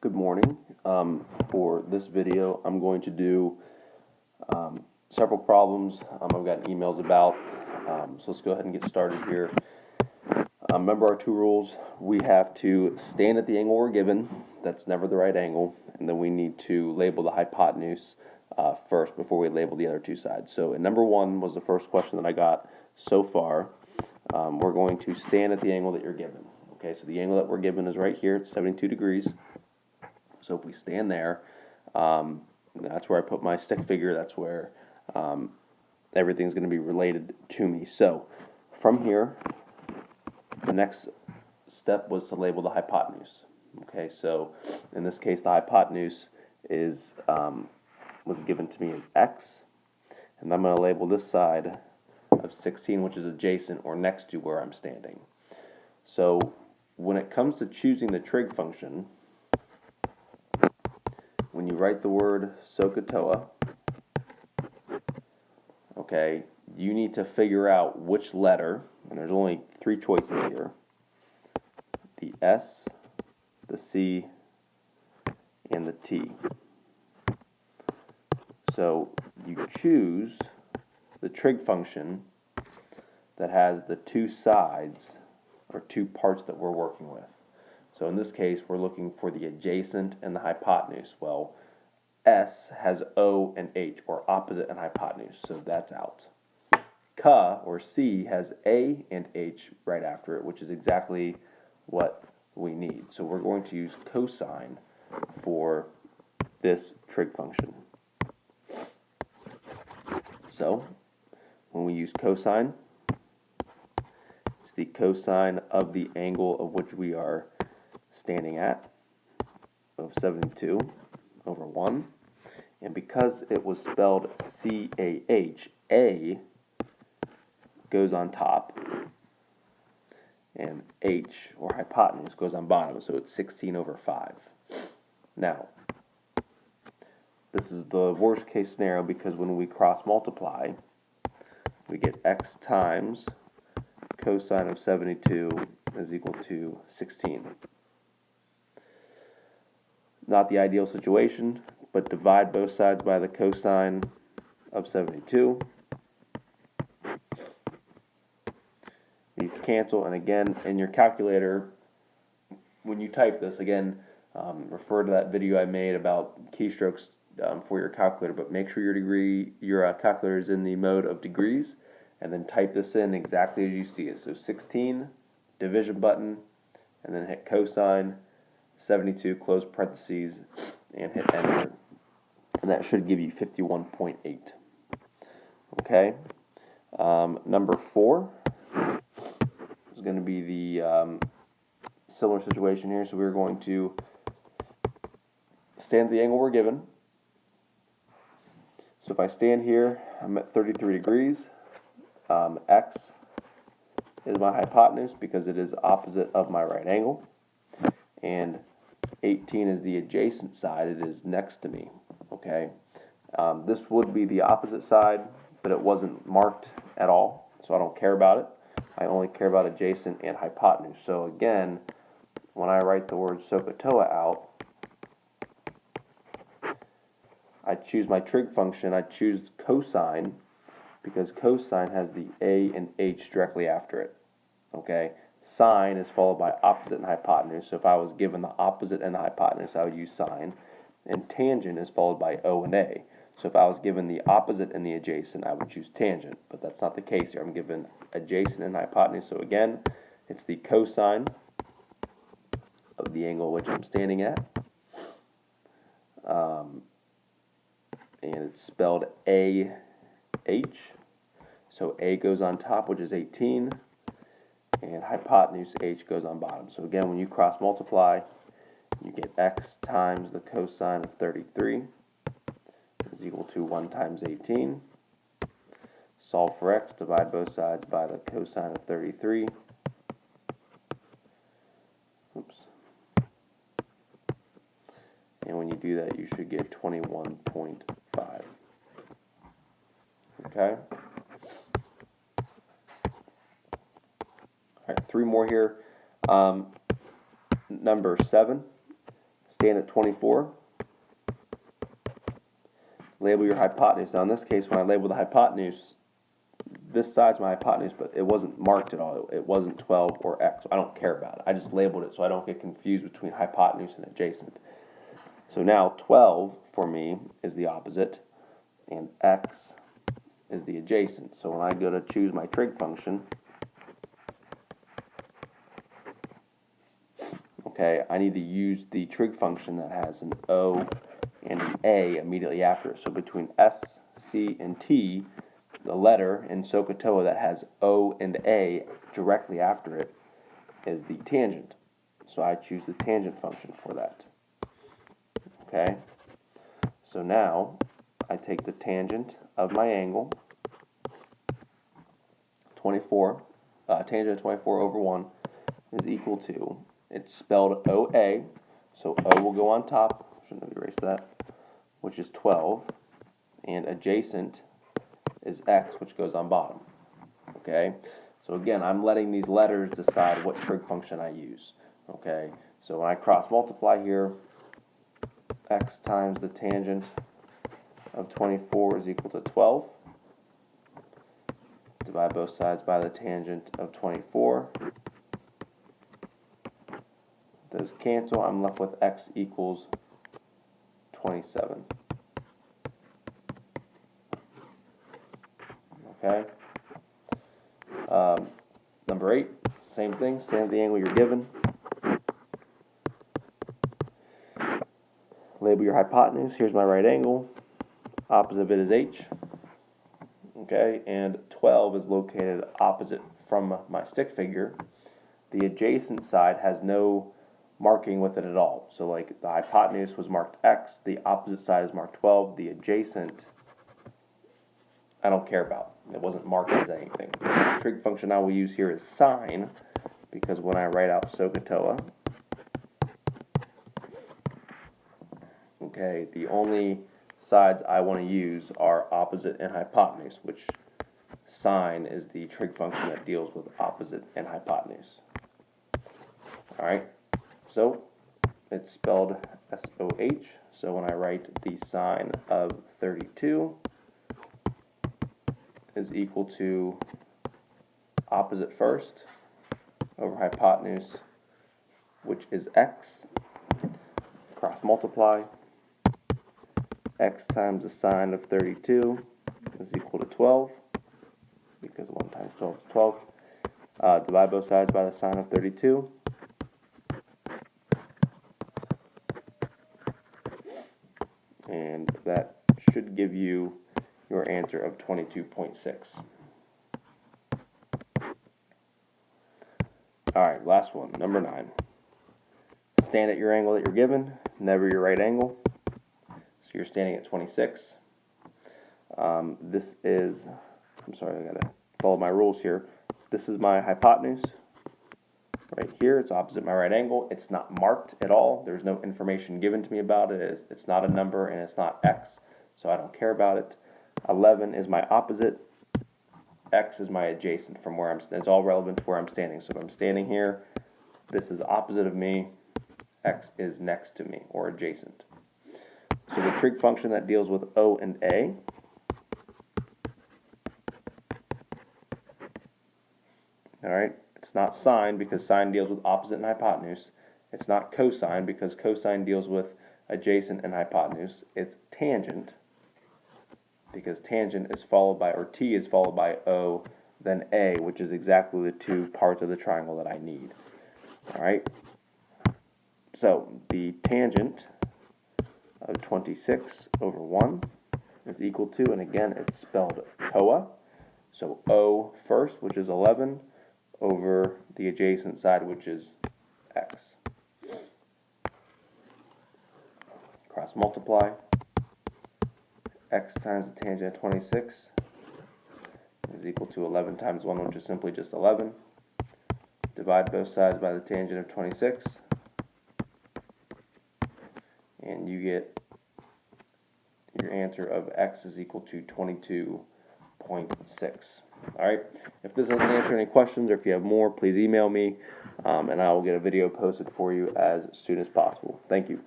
Good morning. For this video, I'm going to do several problems I've gotten emails about. So let's go ahead and get started here. Remember our two rules. We have to stand at the angle we're given. That's never the right angle. And then we need to label the hypotenuse first before we label the other two sides. So in number one was the first question that I got so far. We're going to stand at the angle that you're given. Okay, so the angle that we're given is right here. It's 72 degrees. So if we stand there, that's where I put my stick figure. That's where everything's going to be related to me. So from here, the next step was to label the hypotenuse. Okay, so in this case, the hypotenuse is was given to me as x, and I'm going to label this side of 16, which is adjacent or next to where I'm standing. So when it comes to choosing the trig function, when you write the word SOHCAHTOA, okay, you need to figure out which letter, and there's only three choices here: the S, the C, and the T. So you choose the trig function that has the two sides or two parts that we're working with. So in this case, we're looking for the adjacent and the hypotenuse. Well, S has O and H, or opposite and hypotenuse, so that's out. Ka, or C, has A and H right after it, which is exactly what we need. So we're going to use cosine for this trig function. So when we use cosine, it's the cosine of the angle of which we are standing at, of 72 over 1. And because it was spelled C-A-H, A goes on top, and H, or hypotenuse, goes on bottom, so it's 16 over 5. Now, this is the worst case scenario because when we cross multiply, we get x times cosine of 72 is equal to 16. Not the ideal situation, but divide both sides by the cosine of 72. These cancel, and again, in your calculator, when you type this, again, refer to that video I made about keystrokes for your calculator, but make sure your calculator is in the mode of degrees, and then type this in exactly as you see it. So 16, division button, and then hit cosine 72, close parentheses, and hit enter. And that should give you 51.8. Okay. Number 4 is going to be the similar situation here. So we're going to stand at the angle we're given. So if I stand here, I'm at 33 degrees. X is my hypotenuse because it is opposite of my right angle. And 18 is the adjacent side. It is next to me. Okay. This would be the opposite side, but it wasn't marked at all, so I don't care about it. I only care about adjacent and hypotenuse. So again, when I write the word SOHCAHTOA out, I choose my trig function. I choose cosine because cosine has the A and H directly after it. Okay. Sine is followed by opposite and hypotenuse. So if I was given the opposite and the hypotenuse, I would use sine. And tangent is followed by O and A. So if I was given the opposite and the adjacent, I would choose tangent. But that's not the case here. I'm given adjacent and hypotenuse. So again, it's the cosine of the angle which I'm standing at. And it's spelled A-H. So A goes on top, which is 18. And hypotenuse H goes on bottom. So again, when you cross multiply, you get x times the cosine of 33 is equal to 1 times 18. Solve for x, divide both sides by the cosine of 33. Oops. And when you do that, you should get 21.5. Okay? All right, 3 more here. Number 7, stand at 24. Label your hypotenuse. Now in this case, when I label the hypotenuse, this side's my hypotenuse, but it wasn't marked at all. It wasn't 12 or x. So I don't care about it. I just labeled it so I don't get confused between hypotenuse and adjacent. So now 12 for me is the opposite, and x is the adjacent. So when I go to choose my trig function, okay, I need to use the trig function that has an O and an A immediately after it. So between S, C, and T, the letter in SOHCAHTOA that has O and A directly after it is the tangent. So I choose the tangent function for that. Okay? So now I take the tangent of my angle, 24, tangent of 24 over 1 is equal to, it's spelled OA, so O will go on top, shouldn't have erased that, which is 12, and adjacent is x, which goes on bottom. Okay, so again, I'm letting these letters decide what trig function I use. Okay, so when I cross multiply here, x times the tangent of 24 is equal to 12. Divide both sides by the tangent of 24. Those cancel. I'm left with x equals 27. Okay. Number 8, same thing. Stand at the angle you're given. Label your hypotenuse. Here's my right angle. Opposite of it is h. Okay, and 12 is located opposite from my stick figure. The adjacent side has no marking with it at all. So like the hypotenuse was marked x, the opposite side is marked 12, the adjacent I don't care about. It wasn't marked as anything. The trig function I will use here is sine, because when I write out SOHCAHTOA, okay, the only sides I want to use are opposite and hypotenuse, which sine is the trig function that deals with opposite and hypotenuse. Alright, so it's spelled S-O-H, so when I write the sine of 32 is equal to opposite first over hypotenuse, which is x, cross multiply, x times the sine of 32 is equal to 12, because 1 times 12 is 12. Divide both sides by the sine of 32. And that should give you your answer of 22.6. Alright, last one, number 9. Stand at your angle that you're given, never your right angle. So you're standing at 26. This is, I'm sorry, I gotta follow my rules here. This is my hypotenuse. Right here, it's opposite my right angle. It's not marked at all. There's no information given to me about it. It's not a number and it's not x, so I don't care about it. 11 is my opposite. X is my adjacent from where I'm standing. It's all relevant to where I'm standing. So if I'm standing here, this is opposite of me. X is next to me or adjacent. So the trig function that deals with O and A alright, it's not sine because sine deals with opposite and hypotenuse. It's not cosine because cosine deals with adjacent and hypotenuse. It's tangent because tangent is followed by, or T is followed by O, then A, which is exactly the two parts of the triangle that I need. Alright, so the tangent of 26 over 1 is equal to, and again it's spelled TOA, so O first, which is 11, over the adjacent side, which is x. Cross multiply. X times the tangent of 26 is equal to 11 times 1, which is simply just 11. Divide both sides by the tangent of 26. And you get your answer of x is equal to 22.6. Alright, if this doesn't answer any questions or if you have more, please email me and I will get a video posted for you as soon as possible. Thank you.